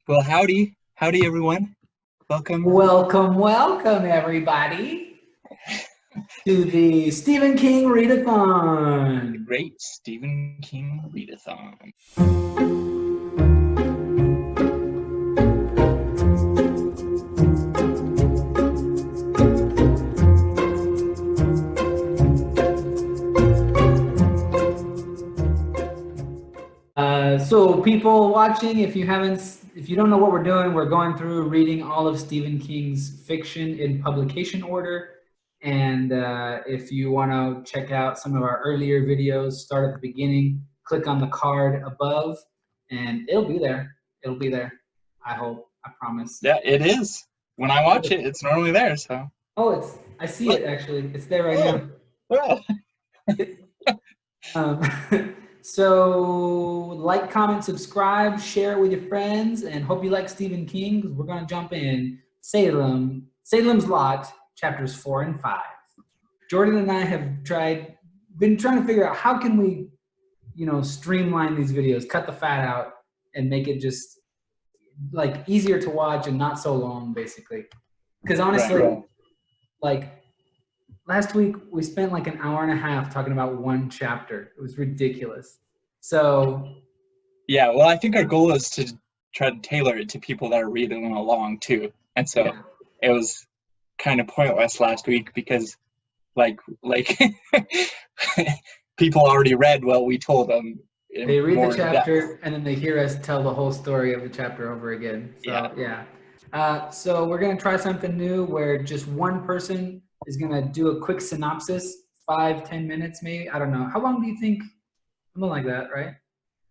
Well, howdy. Howdy, everyone. Welcome. Welcome, everybody, to the Stephen King The Read-a-thon. great Stephen King Read-a-thon. So people watching, if you don't know what we're doing, we're going through reading all of Stephen King's fiction in publication order. And if you want to check out some of our earlier videos, start at the beginning, click on the card above, and it'll be there. It'll be there. I hope. I promise. Yeah, it is. When I watch it, it's normally there. So. Oh, I see it actually. It's there right now. So like, comment, subscribe, share it with your friends, and hope you like Stephen King, because we're going to jump in. Salem's Lot, chapters 4 and 5. Jordan and I have been trying to figure out how can we, streamline these videos, cut the fat out, and make it just like easier to watch and not so long, basically. Because honestly, last week, we spent like an hour and a half talking about one chapter. It was ridiculous. So. Yeah, well, I think our goal is to try to tailor it to people that are reading along, too. And so It was kind of pointless last week because, like people already read what we told them. They read the chapter, and then they hear us tell the whole story of the chapter over again. So, so we're going to try something new where just one person is going to do a quick synopsis, 5-10 minutes maybe. I don't know. How long do you think? Something like that, right?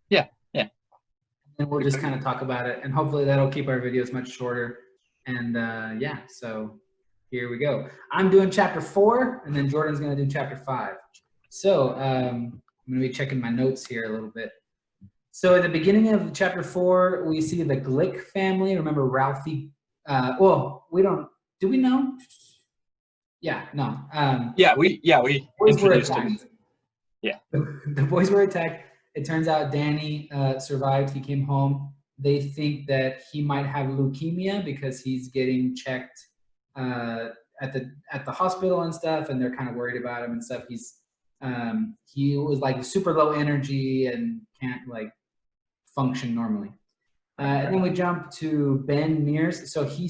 Yeah. And we'll just kind of talk about it, and hopefully that'll keep our videos much shorter. And so here we go. I'm doing chapter 4, and then Jordan's going to do chapter 5. So I'm going to be checking my notes here a little bit. So at the beginning of chapter 4, we see the Glick family. Remember Ralphie? Do we know? Yeah, no. We introduced him. Yeah. The boys were attacked. It turns out Danny survived. He came home. They think that he might have leukemia because he's getting checked at the hospital and stuff, and they're kind of worried about him and stuff. He was like super low energy and can't like function normally. And then we jump to Ben Mears. So he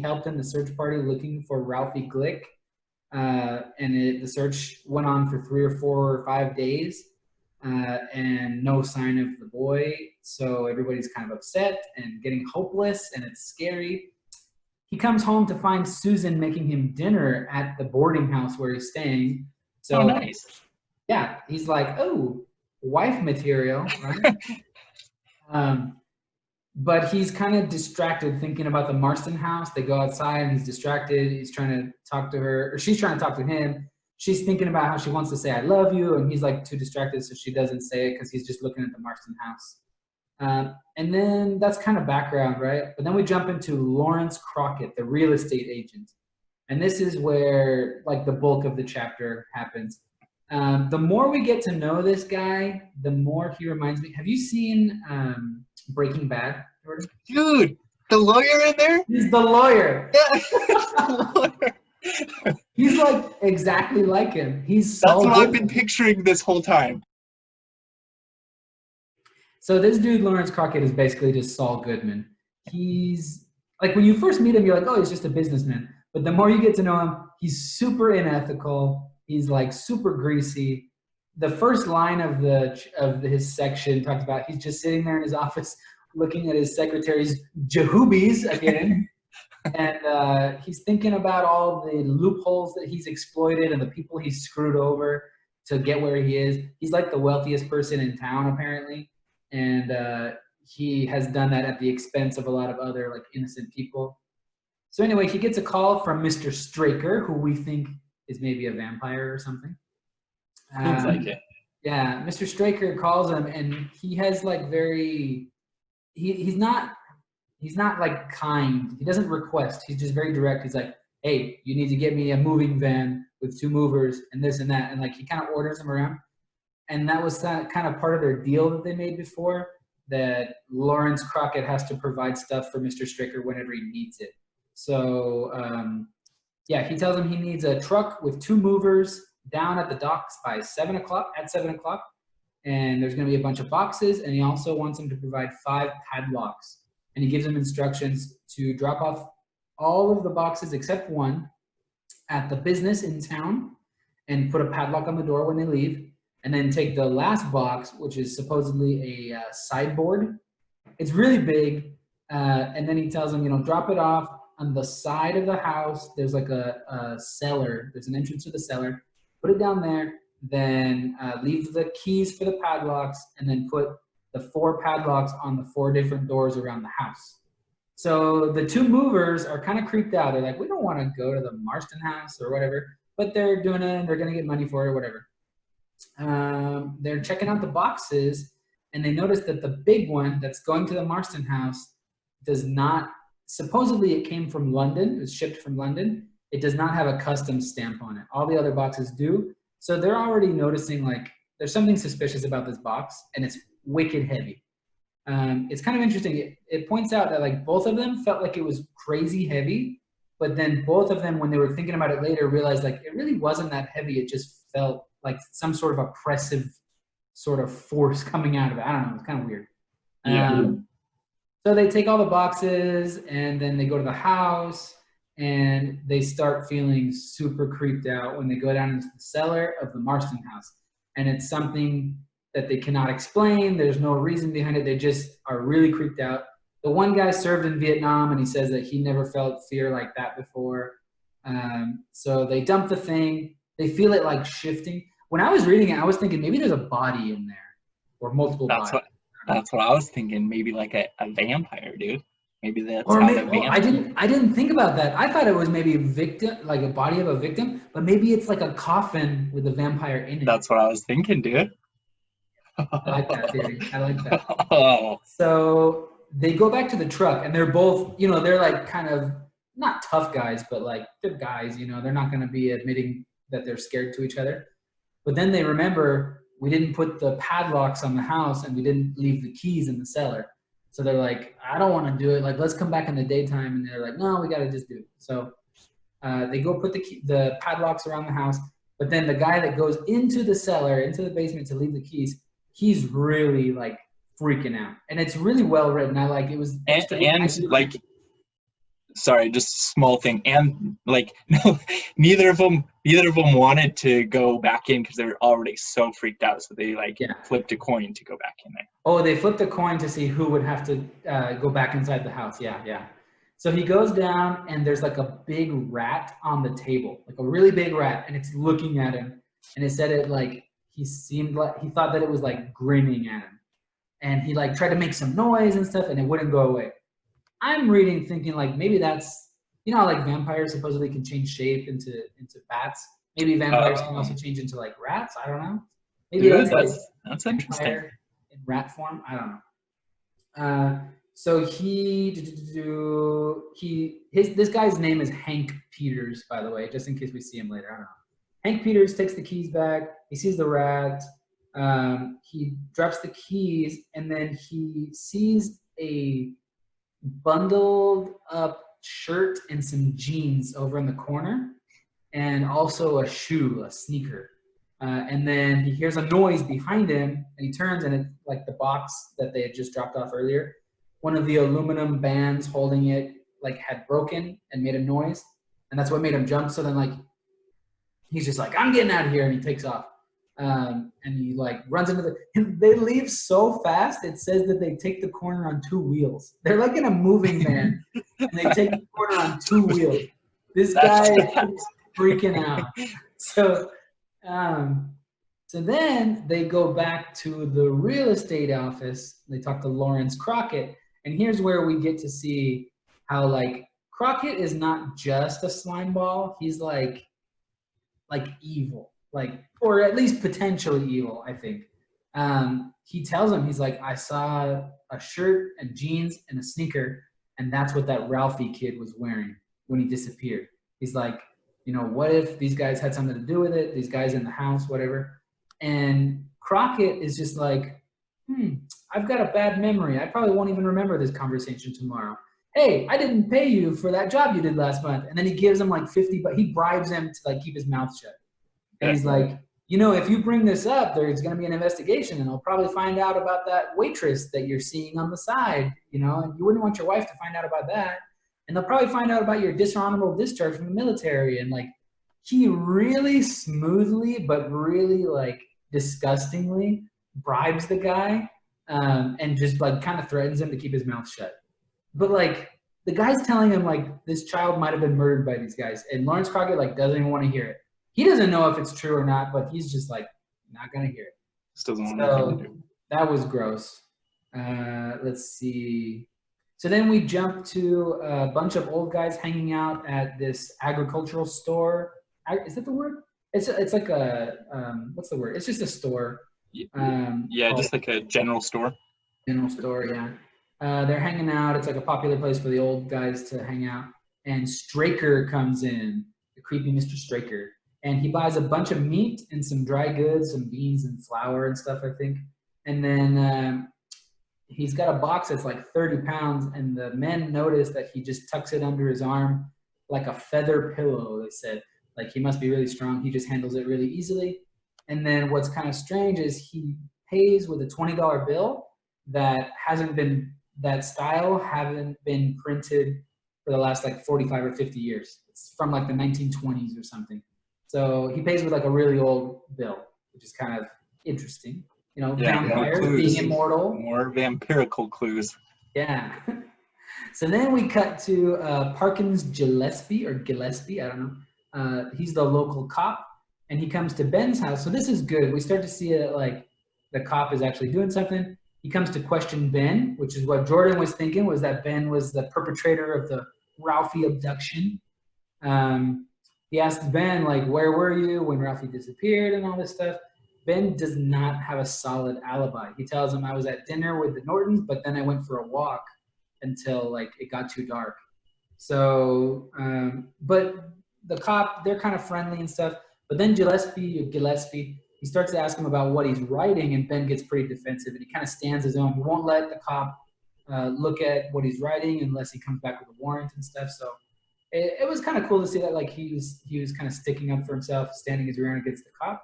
helped in the search party looking for Ralphie Glick. The search went on for 3 or 4 or 5 days, and no sign of the boy. So everybody's kind of upset and getting hopeless, and it's scary. He comes home to find Susan making him dinner at the boarding house where he's staying. So, nice. Yeah, he's like, oh, wife material, right? But he's kind of distracted thinking about the Marston house. They go outside and he's distracted. He's trying to talk to her, or she's trying to talk to him. She's thinking about how she wants to say, I love you. And he's like too distracted, so she doesn't say it because he's just looking at the Marston house. And then that's kind of background, right? But then we jump into Lawrence Crockett, the real estate agent. And this is where like the bulk of the chapter happens. The more we get to know this guy, the more he reminds me. Have you seen Breaking Bad, Jordan? Dude, the lawyer in there? He's the lawyer. Yeah, the lawyer. He's like exactly like him. That's what I've been picturing this whole time. So this dude, Lawrence Crockett, is basically just Saul Goodman. He's like, when you first meet him, you're like, oh, he's just a businessman. But the more you get to know him, he's super unethical. He's like super greasy. The first line of his section talks about he's just sitting there in his office looking at his secretary's jahoobies again. And he's thinking about all the loopholes that he's exploited and the people he's screwed over to get where he is. He's like the wealthiest person in town, apparently. And he has done that at the expense of a lot of other like innocent people. So anyway, he gets a call from Mr. Straker, who we think is maybe a vampire or something. Seems like it. Yeah, Mr. Straker calls him, and he has like he's not like kind. He doesn't request. He's just very direct. He's like, hey, you need to get me a moving van with 2 movers and this and that. And like he kind of orders him around. And that was kind of part of their deal that they made before. that Lawrence Crockett has to provide stuff for Mr. Stricker whenever he needs it. So, yeah, he tells him he needs a truck with 2 movers down at the docks by 7 o'clock, and there's going to be a bunch of boxes, and he also wants him to provide 5 padlocks. And he gives him instructions to drop off all of the boxes except one at the business in town and put a padlock on the door when they leave, and then take the last box, which is supposedly a sideboard. It's really big, and then he tells him, drop it off on the side of the house. There's like a cellar. There's an entrance to the cellar. Put it down there, then leave the keys for the padlocks, and then put the 4 padlocks on the 4 different doors around the house. So the 2 movers are kind of creeped out. They're like, we don't want to go to the Marston house or whatever, but they're doing it and they're going to get money for it or whatever. They're checking out the boxes, and they notice that the big one that's going to the Marston house does not, supposedly it came from London, it was shipped from London. It does not have a customs stamp on it. All the other boxes do. So they're already noticing like there's something suspicious about this box, and it's wicked heavy. It's kind of interesting. It points out that like both of them felt like it was crazy heavy, but then both of them, when they were thinking about it later, realized like it really wasn't that heavy. It just felt like some sort of oppressive sort of force coming out of it. I don't know. It's kind of weird. Yeah. So they take all the boxes, and then they go to the house, and they start feeling super creeped out when they go down into the cellar of the Marston house. And it's something that they cannot explain. There's no reason behind it. They just are really creeped out. The one guy served in Vietnam, and he says that he never felt fear like that before. So they dump the thing. They feel it like shifting. When I was reading it, I was thinking maybe there's a body in there, or multiple bodies. That's what I was thinking. Maybe like a vampire, dude. Maybe that's or how maybe, the vampire. I didn't think about that. I thought it was maybe a victim, like a body of a victim, but maybe it's like a coffin with a vampire in it. That's what I was thinking, dude. I like that theory. I like that. Oh. So they go back to the truck, and they're both, they're like kind of not tough guys, but like they're guys, they're not going to be admitting that they're scared to each other. But then they remember, we didn't put the padlocks on the house, and we didn't leave the keys in the cellar. So they're like, I don't want to do it. Like, let's come back in the daytime. And they're like, no, we got to just do it. So they go put the padlocks around the house. But then the guy that goes into the cellar, into the basement to leave the keys, he's really like freaking out. And it's really well written. I like it was. And like, sorry, just a small thing. And like, no, neither of them wanted to go back in because they were already so freaked out. So they flipped a coin to go back in there. Oh, they flipped a coin to see who would have to go back inside the house. Yeah. So he goes down, and there's like a big rat on the table, like a really big rat, and it's looking at him. And it said it like he thought that it was like grinning at him, and he like tried to make some noise and stuff, and it wouldn't go away. I'm reading thinking like maybe that's, like vampires supposedly can change shape into bats. Maybe vampires can also change into like rats. I don't know. Maybe that's interesting. In rat form. I don't know. So this guy's name is Hank Peters, by the way, just in case we see him later. I don't know. Hank Peters takes the keys back. He sees the rat. He drops the keys, and then he sees a bundled up shirt and some jeans over in the corner, and also a sneaker. And then he hears a noise behind him, and he turns, and it's like the box that they had just dropped off earlier. One of the aluminum bands holding it like had broken and made a noise, and that's what made him jump. So then like he's just like, I'm getting out of here, and he takes off. And he like runs into they leave so fast. It says that they take the corner on 2 wheels. They're like in a moving van, and they take the corner on 2 wheels. This guy is freaking out. So then they go back to the real estate office. They talk to Lawrence Crockett, and here's where we get to see how like Crockett is not just a slime ball. He's like evil. Like, or at least potentially evil, I think. He tells him, he's like, I saw a shirt and jeans and a sneaker, and that's what that Ralphie kid was wearing when he disappeared. He's like, what if these guys had something to do with it? These guys in the house, whatever. And Crockett is just like, I've got a bad memory. I probably won't even remember this conversation tomorrow. Hey, I didn't pay you for that job you did last month. And then he gives him like 50, but he bribes him to like keep his mouth shut. And he's like, you know, if you bring this up, there's going to be an investigation, and they'll probably find out about that waitress that you're seeing on the side, you know, and you wouldn't want your wife to find out about that. And they'll probably find out about your dishonorable discharge from the military. And like, he really smoothly, but really like disgustingly bribes the guy, and just like kind of threatens him to keep his mouth shut. But like, the guy's telling him like this child might have been murdered by these guys, and Lawrence Crockett like doesn't even want to hear it. He doesn't know if it's true or not, but he's just like not gonna hear it. Just doesn't want anything to do. That was gross. Let's see. So then we jump to a bunch of old guys hanging out at this agricultural store. Is that the word? It's like a what's the word? It's just a store. Yeah, just like a general store. General store, yeah. They're hanging out. It's like a popular place for the old guys to hang out. And Straker comes in, the creepy Mr. Straker. And he buys a bunch of meat and some dry goods, some beans and flour and stuff, I think. And then he's got a box that's like 30 pounds, and the men notice that he just tucks it under his arm like a feather pillow, they said. Like, he must be really strong. He just handles it really easily. And then what's kind of strange is he pays with a $20 bill that that style haven't been printed for the last like 45 or 50 years. It's from like the 1920s or something. So he pays with like a really old bill, which is kind of interesting. You know, vampires being immortal. More vampirical clues. Yeah. So then we cut to Parkins Gillespie, I don't know. He's the local cop, and he comes to Ben's house. So this is good. We start to see that like the cop is actually doing something. He comes to question Ben, which is what Jordan was thinking, was that Ben was the perpetrator of the Ralphie abduction. He asked Ben, like, where were you when Ralphie disappeared and all this stuff. Ben does not have a solid alibi. He tells him, I was at dinner with the Nortons, but then I went for a walk until like it got too dark. So, but the cop, they're kind of friendly and stuff. But then Gillespie, he starts to ask him about what he's writing, and Ben gets pretty defensive, and he kind of stands his own. He won't let the cop look at what he's writing unless he comes back with a warrant and stuff. So it was kind of cool to see that like he was kind of sticking up for himself, standing his ground against the cop.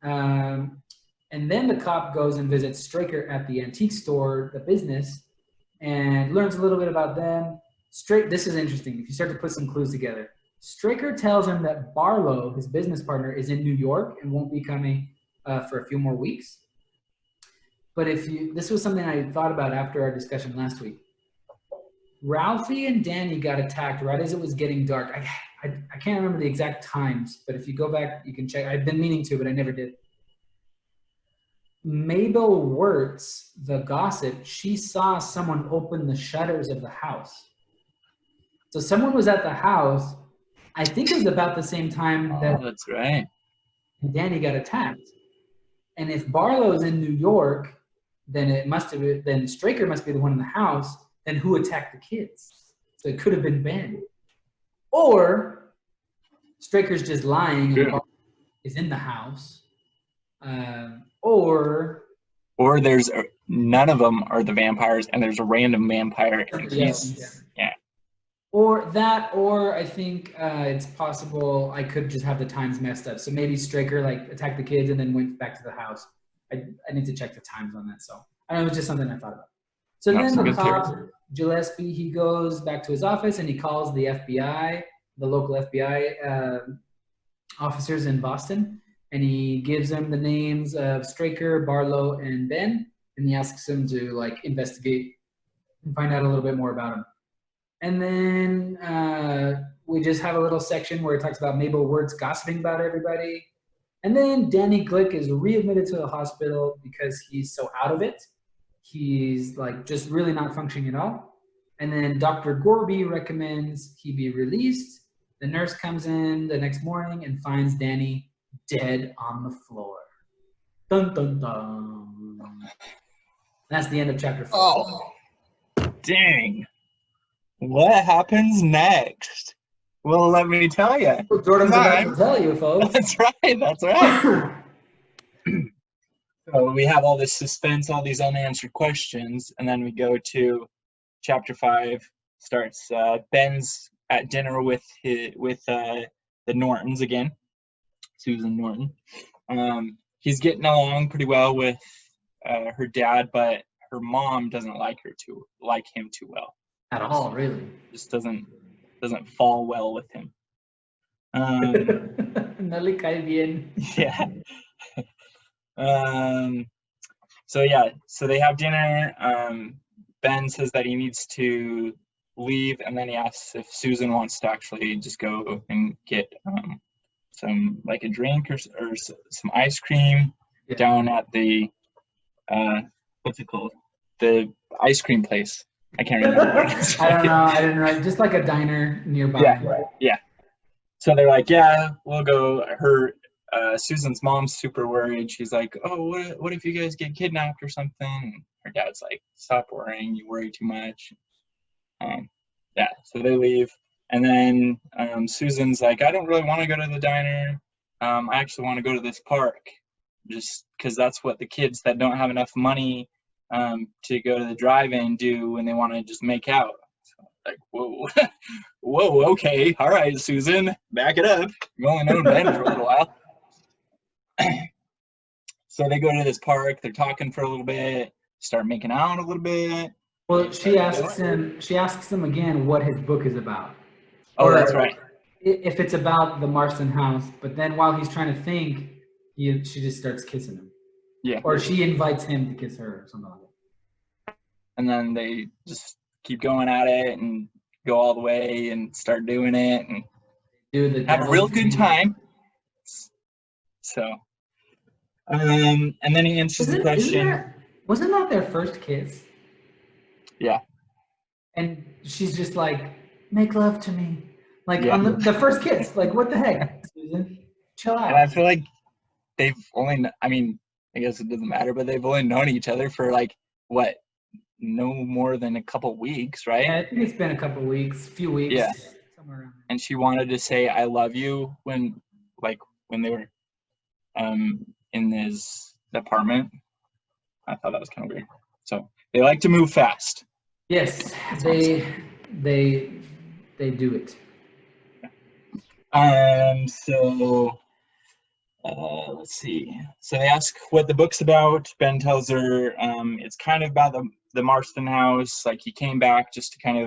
And then the cop goes and visits Straker at the antique store, the business, and learns a little bit about them. This is interesting. If you start to put some clues together, Straker tells him that Barlow, his business partner, is in New York and won't be coming for a few more weeks. But this was something I thought about after our discussion last week. Ralphie and Danny got attacked right as it was getting dark. I can't remember the exact times, but if you go back, you can check. I've been meaning to, but I never did. Mabel Wirtz, the gossip, she saw someone open the shutters of the house. So someone was at the house. I think it was about the same time that that's right. Danny got attacked. And if Barlow's in New York, then Straker must be the one in the house. Then who attacked the kids? So it could have been Ben. Or Straker's just lying and Barlow is in the house. Or there's none of them are the vampires, and there's a random vampire, and yeah. Or I think it's possible I could just have the times messed up. So maybe Straker like attacked the kids and then went back to the house. I need to check the times on that. So I don't know, it was just something I thought about. So then the cop, Gillespie, he goes back to his office and he calls the FBI, the local FBI officers in Boston, and he gives them the names of Straker, Barlow, and Ben, and he asks them to like investigate and find out a little bit more about him. And then we just have a little section where it talks about Mabel Wirtz gossiping about everybody. And then Danny Glick is readmitted to the hospital because he's so out of it. He's like just really not functioning at all. And then Dr. Gorby recommends he be released. The nurse comes in the next morning and finds Danny dead on the floor. Dun, dun, dun. That's the end of chapter 4. Oh, dang. What happens next? Well, let me tell you. Jordan's about to tell you, folks. That's right. So we have all this suspense, all these unanswered questions, and then we go to chapter 5. Starts Ben's at dinner with the Nortons again, Susan Norton. He's getting along pretty well with her dad, but her mom doesn't like him too well. At all, really. Just doesn't fall well with him. No le cae bien. Yeah. So they have dinner. Ben says that he needs to leave, and then he asks if Susan wants to actually just go and get some, like, a drink or some ice cream down at the what's it called? The ice cream place. I can't remember what it is. I don't know. Just like a diner nearby. Yeah. So they're like, yeah, we'll go. Susan's mom's super worried. She's like, oh, what if you guys get kidnapped or something? And her dad's like, stop worrying. You worry too much. So they leave. And then Susan's like, I don't really want to go to the diner. I actually want to go to this park, just because that's what the kids that don't have enough money to go to the drive-in do when they want to just make out. So, like, whoa, okay, all right, Susan, back it up. You've only known Ben for a little while. So they go to this park. They're talking for a little bit. Start making out a little bit. Well, she asks him again what his book is about. Oh, that's right. If it's about the Marston house, but then while he's trying to think, she just starts kissing him. Yeah. Or she invites him to kiss her or something like that. And then they just keep going at it and go all the way and start doing it and have a real good time. So, and then he answers the question. Wasn't that their first kiss? Yeah. And she's just like, make love to me. Like, on the first kiss. Like, what the heck, Susan? Chill out. And I feel like they've only, I mean, I guess it doesn't matter, but they've only known each other for, like, what, no more than a couple weeks, right? Yeah, I think it's been a few weeks. Yeah. Somewhere around there. And she wanted to say I love you when they were in his apartment. I thought that was kind of weird. So they like to move fast. Yes, they do it. So let's see. So they ask what the book's about. Ben tells her it's kind of about the Marston house. Like, he came back just to kind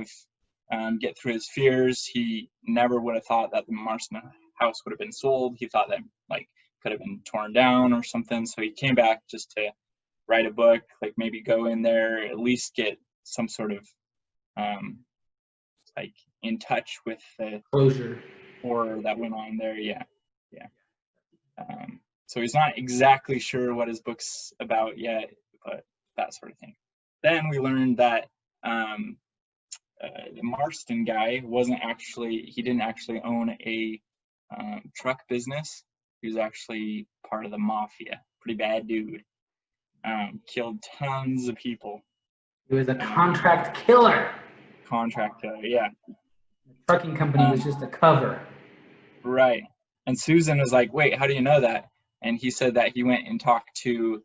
of get through his fears. He never would have thought that the Marston house would have been sold. He thought that, like, could have been torn down or something. So he came back just to write a book, like maybe go in there, at least get some sort of like in touch with the closure horror that went on there. Yeah. So he's not exactly sure what his book's about yet, but that sort of thing. Then we learned that the Marston guy he didn't actually own a truck business. He was actually part of the mafia. Pretty bad dude. Killed tons of people. He was a contract killer. Contract killer, yeah. The trucking company was just a cover. Right. And Susan was like, wait, how do you know that? And he said that he went and talked to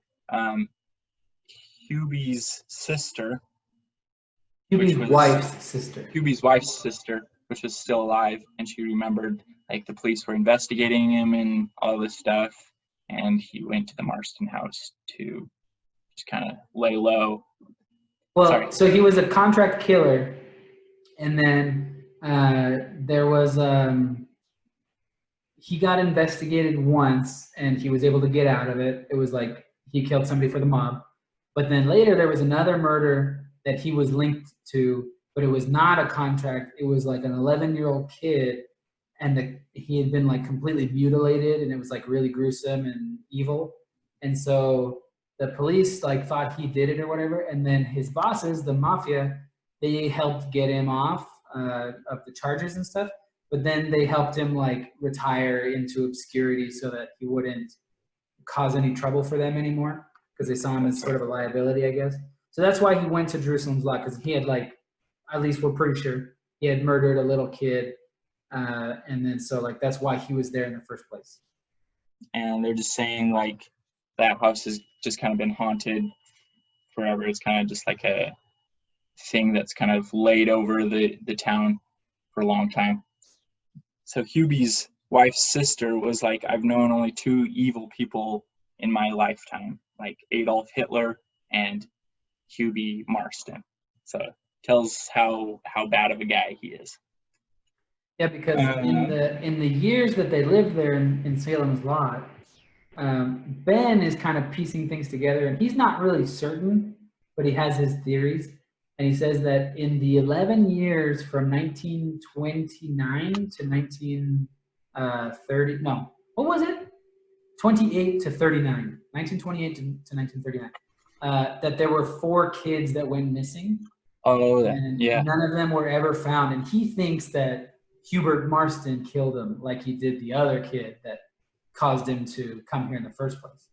Hubie's sister. Hubie's wife's sister. Hubie's wife's sister, which was still alive. And she remembered, like, the police were investigating him and all this stuff. And he went to the Marston house to just kind of lay low. Well, so he was a contract killer. And then there was, he got investigated once and he was able to get out of it. It was like he killed somebody for the mob. But then later there was another murder that he was linked to, but it was not a contract. It was like an 11-year-old kid, and he had been like completely mutilated, and it was like really gruesome and evil. And so the police like thought he did it or whatever. And then his bosses, the mafia, they helped get him off of the charges and stuff. But then they helped him like retire into obscurity so that he wouldn't cause any trouble for them anymore, because they saw him as sort of a liability, I guess. So that's why he went to Jerusalem's Lot, because he had, like, at least we're pretty sure, he had murdered a little kid. And then so, like, that's why he was there in the first place. And they're just saying, like, that house is just kind of been haunted forever. It's kind of just like a thing that's kind of laid over the town for a long time. So Hubie's wife's sister was like, I've known only two evil people in my lifetime, like Adolf Hitler and Hubie Marston. So it tells how bad of a guy he is. Yeah, because in the years that they lived there in Salem's Lot, Ben is kind of piecing things together, and he's not really certain, but he has his theories. And he says that in the 11 years from 1929 to 1930, no, what was it? 28 to 39, 1928 to 1939, that there were 4 kids that went missing. Oh, and yeah. None of them were ever found. And he thinks that Hubert Marston killed him like he did the other kid that caused him to come here in the first place.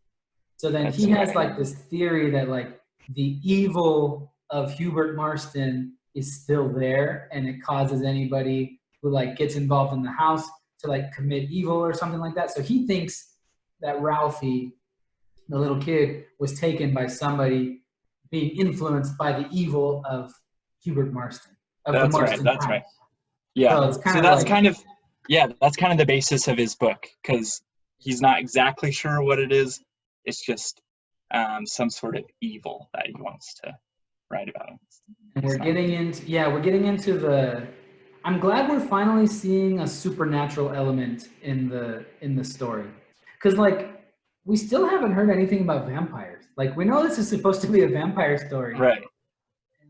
So then he has like this theory that like the evil of Hubert Marston is still there, and it causes anybody who like gets involved in the house to like commit evil or something like that. So he thinks that Ralphie, the little kid, was taken by somebody being influenced by the evil of Hubert Marston. That's right. Yeah. So, that's kind of the basis of his book, because he's not exactly sure what it is. It's just some sort of evil that he wants to write about. And we're getting into the. I'm glad we're finally seeing a supernatural element in the story, because like we still haven't heard anything about vampires. Like we know this is supposed to be a vampire story, right?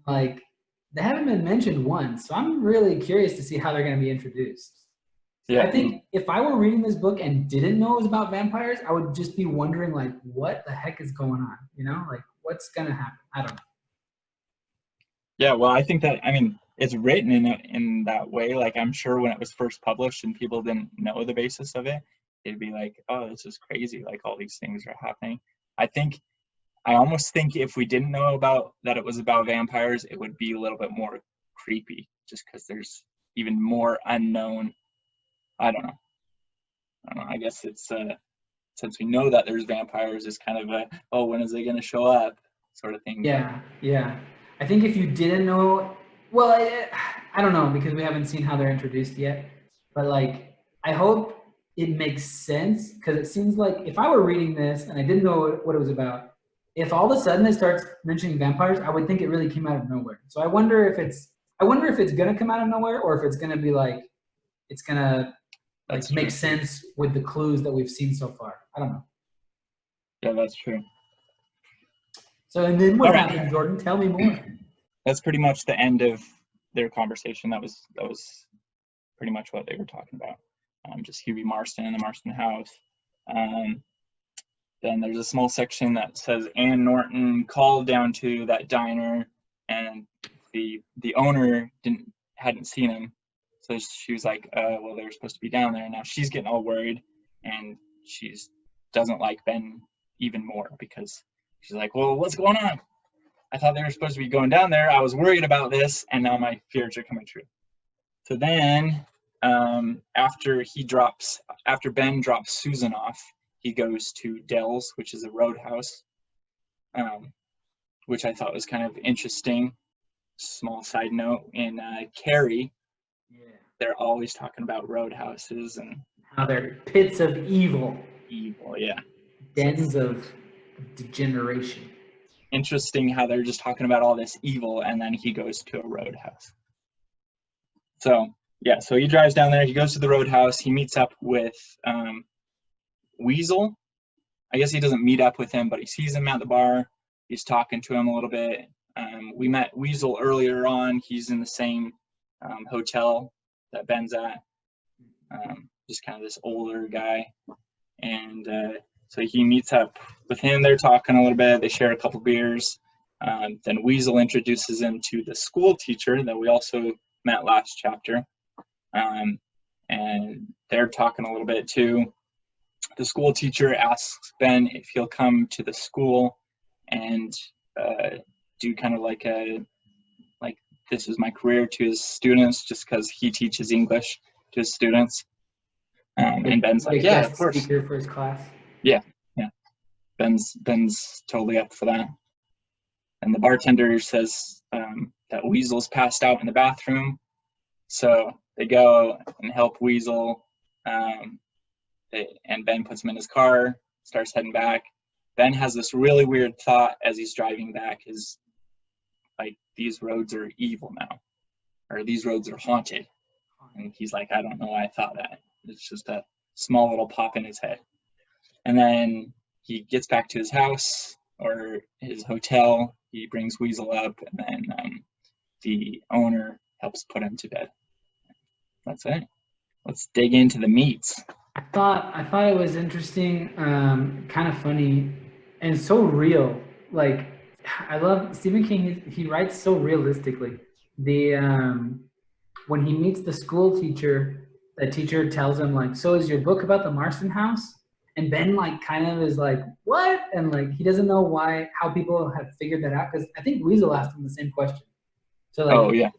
Like they haven't been mentioned once, so I'm really curious to see how they're going to be introduced. Yeah. I think if I were reading this book and didn't know it was about vampires, I would just be wondering like, what the heck is going on? You know, like what's going to happen? I don't know. Yeah, well, I think that, I mean, it's written in that way. Like, I'm sure when it was first published and people didn't know the basis of it, it'd be like, oh, this is crazy. Like, all these things are happening. I almost think if we didn't know about that it was about vampires, it would be a little bit more creepy, just because there's even more unknown. I don't know. I guess it's since we know that there's vampires, it's kind of a, oh, when is they going to show up sort of thing. Yeah. I think if you didn't know, well, I don't know, because we haven't seen how they're introduced yet. But like, I hope it makes sense, because it seems like if I were reading this and I didn't know what it was about, if all of a sudden it starts mentioning vampires, I would think it really came out of nowhere. So I wonder if it's gonna come out of nowhere, or if it's gonna be like it's gonna like make sense with the clues that we've seen so far. I don't know. Yeah, that's true. So and then what happened, Jordan? Tell me more. That's pretty much the end of their conversation. That was pretty much what they were talking about. Just Hubie Marston and the Marston house. Then there's a small section that says Ann Norton called down to that diner, and the owner hadn't seen him, so she was like, well, they were supposed to be down there. Now she's getting all worried, and she doesn't like Ben even more, because she's like, well, what's going on? I thought they were supposed to be going down there. I was worried about this, and now my fears are coming true. So then after Ben drops Susan off, he goes to Dell's, which is a roadhouse, which I thought was kind of interesting. Small side note, in Carrie, they're always talking about roadhouses and how they're pits of evil. Yeah. Dens of degeneration. Interesting how they're just talking about all this evil, and then he goes to a roadhouse. So he drives down there, he goes to the roadhouse, he meets up with Weasel. I guess he doesn't meet up with him, but he sees him at the bar. He's talking to him a little bit. We met Weasel earlier on. He's in the same hotel that Ben's at. Just kind of this older guy. And so he meets up with him. They're talking a little bit. They share a couple beers. Then Weasel introduces him to the school teacher that we also met last chapter. And they're talking a little bit too. The school teacher asks Ben if he'll come to the school and do kind of like this is my career to his students, just because he teaches English to his students. And Ben's like, yeah, of course. Speaker for his class. Yeah. Ben's totally up for that. And the bartender says that Weasel's passed out in the bathroom. So they go and help Weasel. And Ben puts him in his car, starts heading back. Ben has this really weird thought as he's driving back, is like, these roads are evil now, or these roads are haunted. And he's like, I don't know why I thought that. It's just a small little pop in his head. And then he gets back to his house or his hotel. He brings Weasel up, and then the owner helps put him to bed. That's it. Let's dig into the meats. I thought it was interesting, kind of funny, and so real. Like, I love Stephen King. He writes so realistically. When he meets the school teacher, the teacher tells him, like, so is your book about the Marston house? And Ben, like, kind of is like, what? And like, he doesn't know how people have figured that out, because I think Weasel asked him the same question. So like, oh yeah,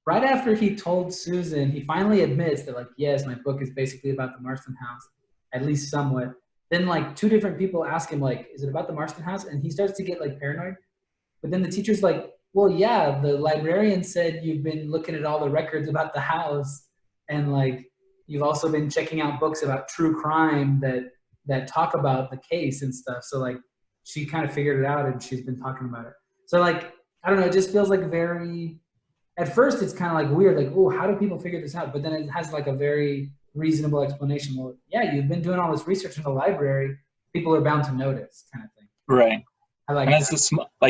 right after he told Susan, he finally admits that, like, yes, my book is basically about the Marston house, at least somewhat. Then like 2 different people ask him, like, is it about the Marston house? And he starts to get like paranoid. But then the teacher's like, well, yeah, the librarian said you've been looking at all the records about the house, and like, you've also been checking out books about true crime that talk about the case and stuff. So like, she kind of figured it out, and she's been talking about it. So like, I don't know, it just feels like very, at first it's kind of like weird, like, oh, how do people figure this out? But then it has like a very reasonable explanation. Well, yeah, you've been doing all this research in the library. People are bound to notice, kind of thing. right. I like And that.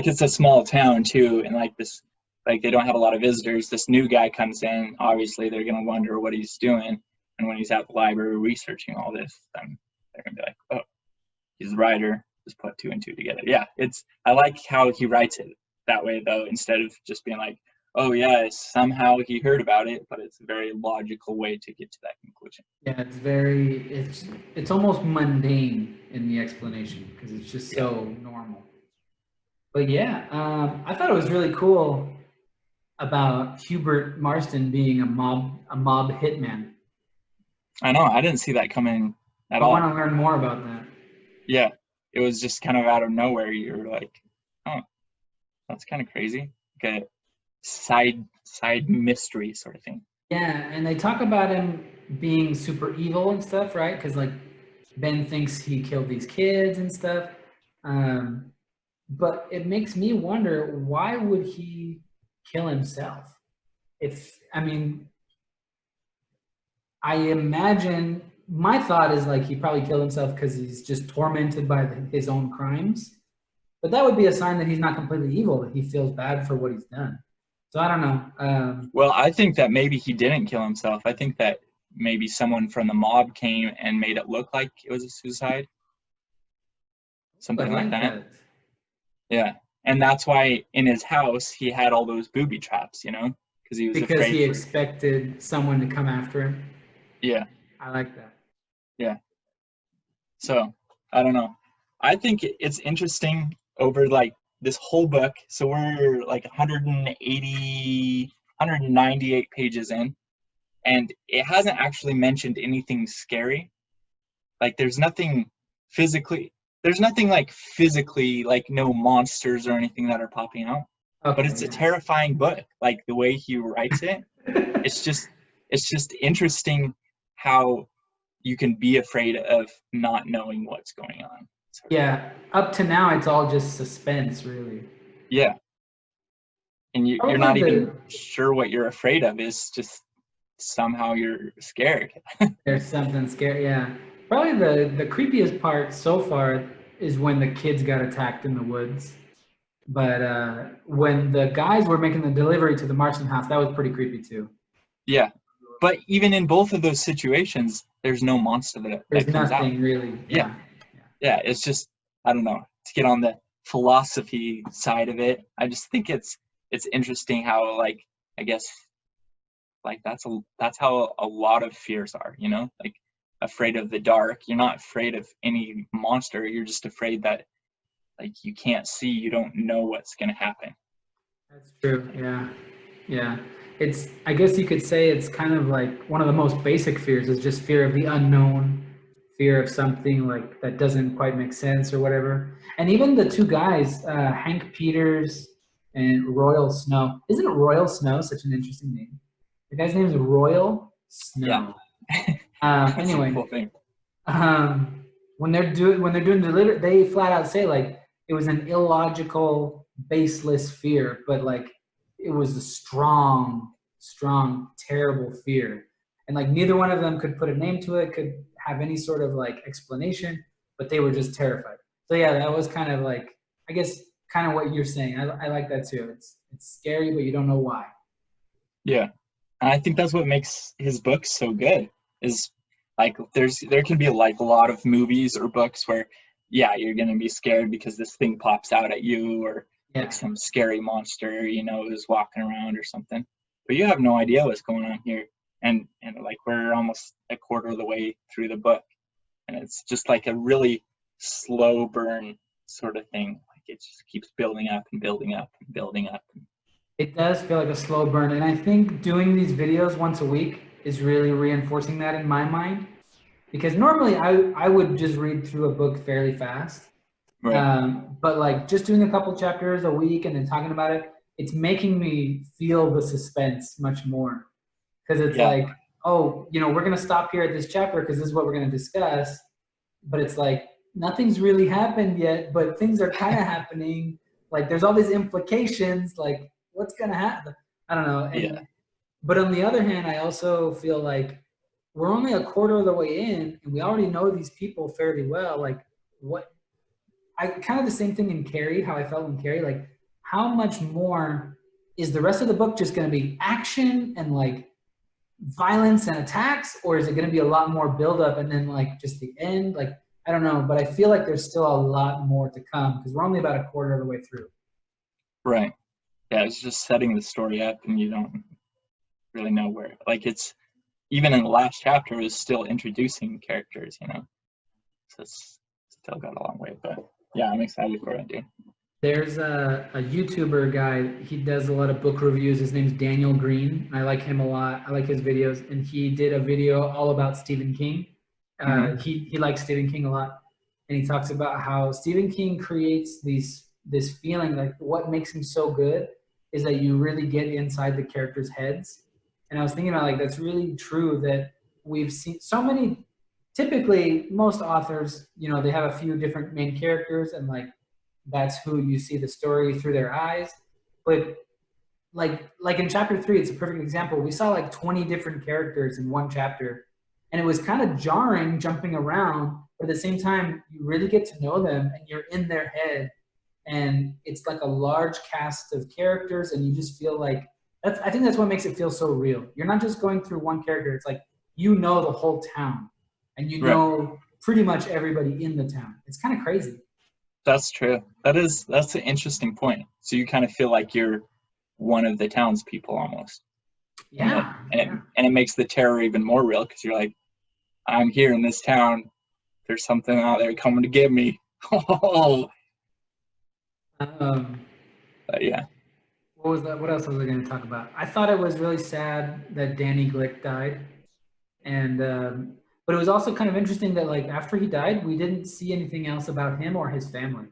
it's a small town too, and like this, like, they don't have a lot of visitors. This new guy comes in. Obviously, they're gonna wonder what he's doing, and when he's at the library researching all this, then they're gonna be like, oh, he's the writer. Just put 2 and 2 together. Yeah, I like how he writes it that way though, instead of just being like, oh yeah, somehow he heard about it, but it's a very logical way to get to that conclusion. Yeah, it's almost mundane in the explanation, because it's just so normal. But yeah, I thought it was really cool about Hubert Marston being a mob hitman. I know, I didn't see that coming at I all. want to learn more about that. Yeah, it was just kind of out of nowhere. You're like, oh, that's kind of crazy. Like a side mystery sort of thing. Yeah, and they talk about him being super evil and stuff, right? Because like, Ben thinks he killed these kids and stuff. But it makes me wonder, why would he kill himself? I mean, I imagine, my thought is like, he probably killed himself because he's just tormented by his own crimes. But that would be a sign that he's not completely evil, that he feels bad for what he's done. So I don't know. Well, I think that maybe he didn't kill himself. I think that maybe someone from the mob came and made it look like it was a suicide. Something like that. Yeah. And that's why in his house he had all those booby traps, because he was Because afraid. he expected someone to come after him. Yeah. I like that. Yeah. So, I don't know. I think it's interesting over like this whole book. So we're like 198 pages in, and it hasn't actually mentioned anything scary. Like there's nothing like physically, like no monsters or anything that are popping out. Okay, but it's a terrifying book. Like the way he writes it, it's just interesting how you can be afraid of not knowing what's going on. Yeah, up to now it's all just suspense, really. Yeah. And you're not even sure what you're afraid of. It's just somehow you're scared. There's something scary, yeah. Probably the creepiest part so far is when the kids got attacked in the woods. But when the guys were making the delivery to the Marston house, that was pretty creepy too. Yeah. But even in both of those situations, there's no monster that comes out. There's nothing really. Yeah. Yeah, it's just, I don't know, to get on the philosophy side of it, I just think it's interesting how, like, I guess, like that's how a lot of fears are, like afraid of the dark. You're not afraid of any monster. You're just afraid that, like, you can't see, you don't know what's going to happen. That's true. Yeah. I guess you could say it's kind of like one of the most basic fears is just fear of the unknown, fear of something like that doesn't quite make sense or whatever. And even the two guys, Hank Peters and Royal Snow. Isn't Royal Snow such an interesting name? The guy's name is Royal Snow. Yeah. That's Anyway, a cool thing. when they're doing deliver, they flat out say like it was an illogical, baseless fear, but like it was a strong, terrible fear. And like neither one of them could put a name to it, could have any sort of like explanation, but they were just terrified. So yeah, that was kind of like, I guess, kind of what you're saying. I like that too. It's scary, but you don't know why. Yeah. And I think that's what makes his books so good. Is like there can be like a lot of movies or books where yeah, you're gonna be scared because this thing pops out at you, or like some scary monster, is walking around or something. But you have no idea what's going on here. And like we're almost a quarter of the way through the book, and it's just like a really slow burn sort of thing. Like it just keeps building up and building up and building up. It does feel like a slow burn, and I think doing these videos once a week is really reinforcing that in my mind. Because normally I would just read through a book fairly fast, Right. but like just doing a couple chapters a week and then talking about it, it's making me feel the suspense much more. Because it's Yeah. like, oh, we're gonna stop here at this chapter because this is what we're gonna discuss, but it's like nothing's really happened yet, but things are kind of happening. Like there's all these implications. Like what's gonna happen? I don't know. Yeah. But on the other hand, I also feel like we're only a quarter of the way in, and we already know these people fairly well. Like what? I kind of the same thing in Carrie. How I felt in Carrie. Like how much more is the rest of the book just going to be action and like violence and attacks, or is it going to be a lot more buildup and then like just the end? Like I don't know, but I feel like there's still a lot more to come because we're only about a quarter of the way through. Right. Yeah, it's just setting the story up, and you don't really know where. Like it's even in the last chapter, is still introducing characters. So it's still got a long way. But yeah, I'm excited for it, dude. There's a YouTuber guy. He does a lot of book reviews. His name's Daniel Green. I like him a lot. I like his videos. And he did a video all about Stephen King. He likes Stephen King a lot. And he talks about how Stephen King creates this feeling like what makes him so good is that you really get inside the characters' heads. And I was thinking about like that's really true that we've seen so many. Typically, most authors, they have a few different main characters and like that's who you see the story through their eyes. But like in chapter 3, it's a perfect example. We saw like 20 different characters in one chapter, and it was kind of jarring jumping around, but at the same time, you really get to know them and you're in their head, and it's like a large cast of characters, and you just feel like I think that's what makes it feel so real. You're not just going through one character. It's like you know the whole town, and you know pretty much everybody in the town. It's kind of crazy. That's true. That's an interesting point. So you kind of feel like you're one of the townspeople almost. Yeah. And it makes the terror even more real because you're like, I'm here in this town. There's something out there coming to get me. Oh. Yeah. What was that? What else was I going to talk about? I thought it was really sad that Danny Glick died, and but it was also kind of interesting that like after he died, we didn't see anything else about him or his family.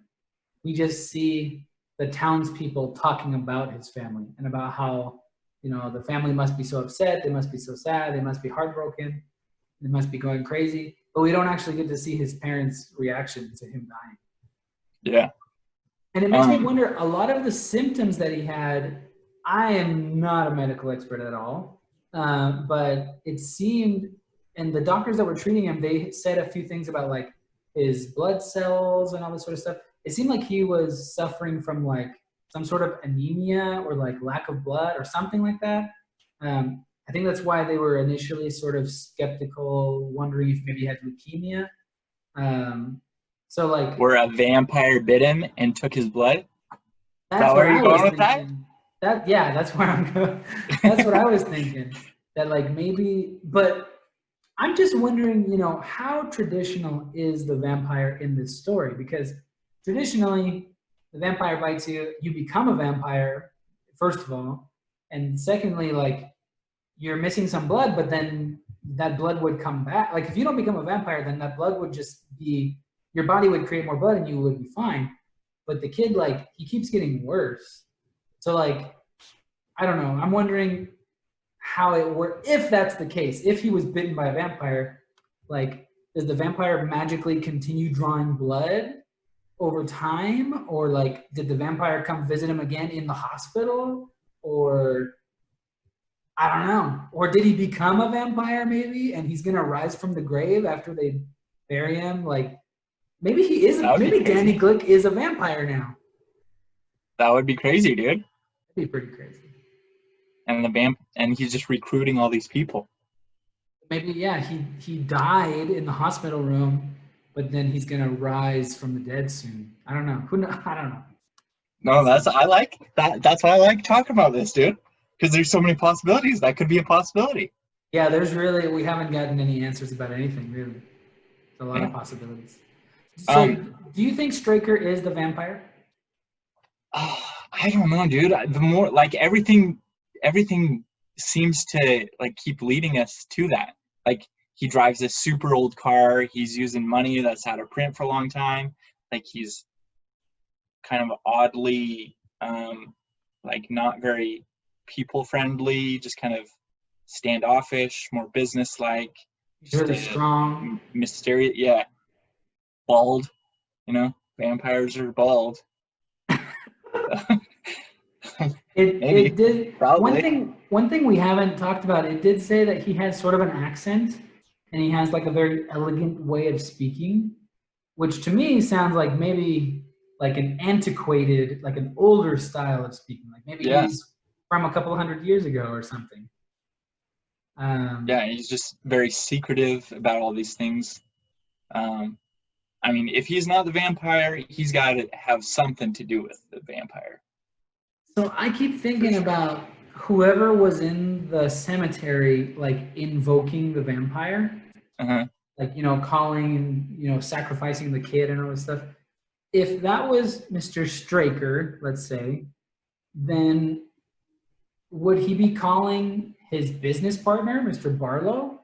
We just see the townspeople talking about his family and about how the family must be so upset, they must be so sad, they must be heartbroken, they must be going crazy. But we don't actually get to see his parents' reaction to him dying. Yeah. And it makes me wonder, a lot of the symptoms that he had, I am not a medical expert at all, but it seemed, and the doctors that were treating him, they said a few things about like his blood cells and all this sort of stuff. It seemed like he was suffering from like some sort of anemia or like lack of blood or something like that. I think that's why they were initially sort of skeptical, wondering if maybe he had leukemia. So like where a vampire bit him and took his blood. That's where what you I was going with thinking. That's where I'm going. That's what I was thinking. That like maybe, but I'm just wondering, how traditional is the vampire in this story? Because traditionally, the vampire bites you, you become a vampire, first of all, and secondly, like you're missing some blood, but then that blood would come back. Like if you don't become a vampire, then that blood would just be, your body would create more blood and you would be fine. But the kid, like, he keeps getting worse. So like, I don't know. I'm wondering how it works. If that's the case, if he was bitten by a vampire, like, does the vampire magically continue drawing blood over time? Or like, did the vampire come visit him again in the hospital? Or I don't know. Or did he become a vampire maybe, and he's gonna rise from the grave after they bury him? Like maybe he is. Maybe Danny Glick is a vampire now. That would be crazy, dude. That'd be pretty crazy. And he's just recruiting all these people. Maybe he died in the hospital room, but then he's gonna rise from the dead soon. I don't know. Who knows? I don't know. No, I like that. That's why I like talking about this, dude. Because there's so many possibilities. That could be a possibility. Yeah, we haven't gotten any answers about anything, really. There's a lot of possibilities. So, do you think Straker is the vampire? I don't know, dude. The more, like, everything seems to, like, keep leading us to that. Like, he drives a super old car. He's using money that's out of print for a long time. Like, he's kind of oddly, like, not very people friendly, just kind of standoffish, more business-like. Really strong. Mysterious, yeah. Bald, vampires are bald. It did. Probably. One thing we haven't talked about, it did say that he has sort of an accent, and he has like a very elegant way of speaking, which to me sounds like maybe like an antiquated, like an older style of speaking. Like maybe he's from a couple hundred years ago or something. Yeah, he's just very secretive about all these things. I mean, if he's not the vampire, he's got to have something to do with the vampire. So I keep thinking about whoever was in the cemetery, like invoking the vampire, like, calling and, sacrificing the kid and all this stuff. If that was Mr. Straker, let's say, then would he be calling his business partner, Mr. Barlow?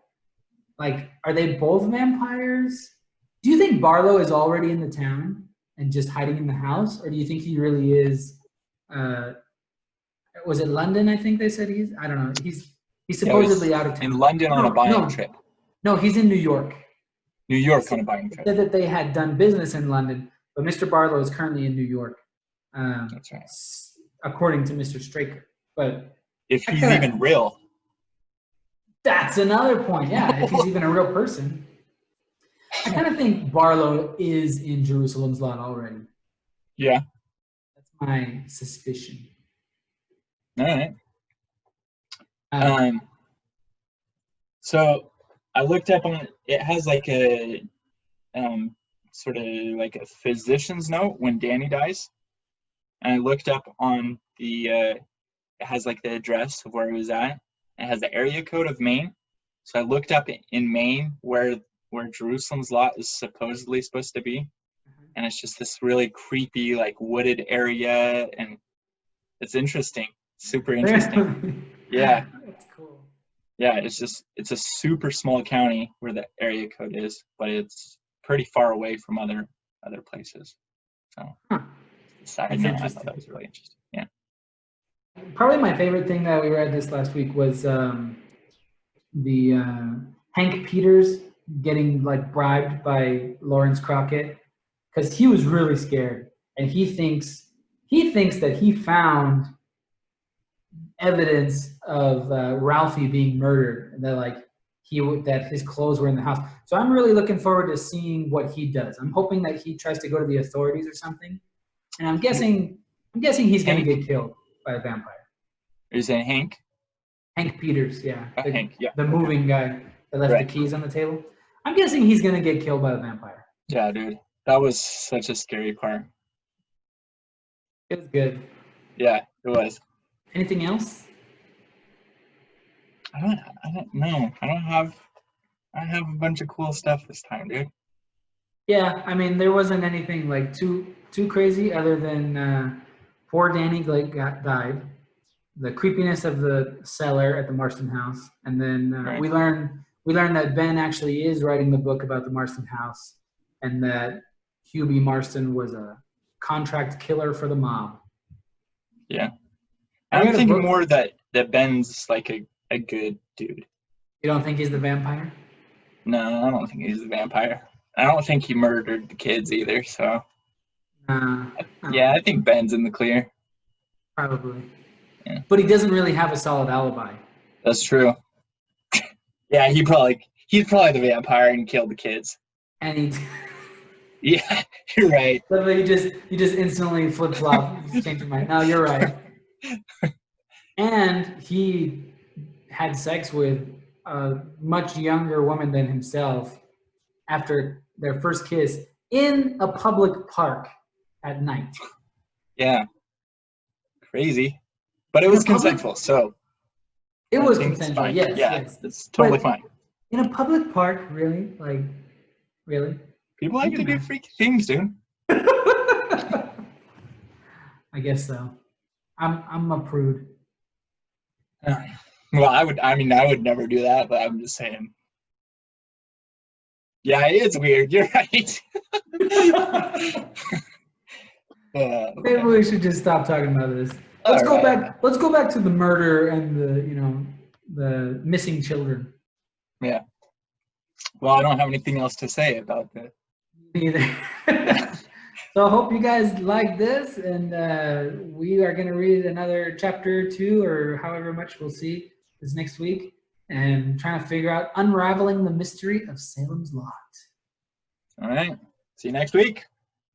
Like, are they both vampires? Do you think Barlow is already in the town and just hiding in the house? Or do you think he really is, was it London, I think they said he's? I don't know. He's supposedly out of town. In London on a buying trip. No, he's in New York. New York on a buying trip. Said that they had done business in London, but Mr. Barlow is currently in New York. That's right. According to Mr. Straker. But if he's even real. That's another point, yeah. If he's even a real person. I kind of think Barlow is in Jerusalem's Lot already. Yeah. That's my suspicion. All right. So I looked up on it has like a sort of like a physician's note when Danny dies. And I looked up on the it has like the address of where he was at. It has the area code of Maine. So I looked up in Maine where Jerusalem's Lot is supposedly supposed to be. And it's just this really creepy, like wooded area, and it's interesting. Super interesting. Yeah. That's cool. Yeah, it's a super small county where the area code is, but it's pretty far away from other places. So side note, I thought that was really interesting. Yeah. Probably my favorite thing that we read this last week was the Hank Peters getting like bribed by Lawrence Crockett, because he was really scared, and he thinks that he found evidence of Ralphie being murdered, and that like that his clothes were in the house. So I'm really looking forward to seeing what he does. I'm hoping that he tries to go to the authorities or something, and I'm guessing he's going to get killed by a vampire. Are you saying Hank? Hank Peters, yeah. Hank, yeah. The moving guy that left the keys on the table. I'm guessing he's going to get killed by a vampire. Yeah, dude. That was such a scary part. It was good. Yeah, it was. Anything else? I don't know. I have a bunch of cool stuff this time, dude. Yeah, I mean, there wasn't anything like too crazy other than poor Danny died. The creepiness of the cellar at the Marston house, and then we learn we learn that Ben actually is writing the book about the Marston house, and that Hubie Marston was a contract killer for the mob. Yeah. I'm thinking more that Ben's like a good dude. You don't think he's the vampire? No, I don't think he's the vampire. I don't think he murdered the kids either, so. Yeah, I think Ben's in the clear. Probably. Yeah. But he doesn't really have a solid alibi. That's true. Yeah, he's probably the vampire and killed the kids. And he Yeah, you're right. But you just instantly flip flop, change your mind. No, you're right. And he had sex with a much younger woman than himself after their first kiss in a public park at night. Yeah. Crazy. But it was consensual, so. It was consensual, yes. Yeah, yes. It's totally fine. In a public park, really? Like, really? People like to do freaky things, dude. I guess so. I'm a prude. Well, I would never do that, but I'm just saying. Yeah, it is weird. You're right. Maybe we should just stop talking about this. Let's go back to the murder and the missing children. Yeah. Well, I don't have anything else to say about that. Neither. So I hope you guys like this, and we are going to read another chapter 2 or however much we'll see this next week, and trying to figure out unraveling the mystery of Salem's Lot. All right. See you next week.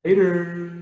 Later.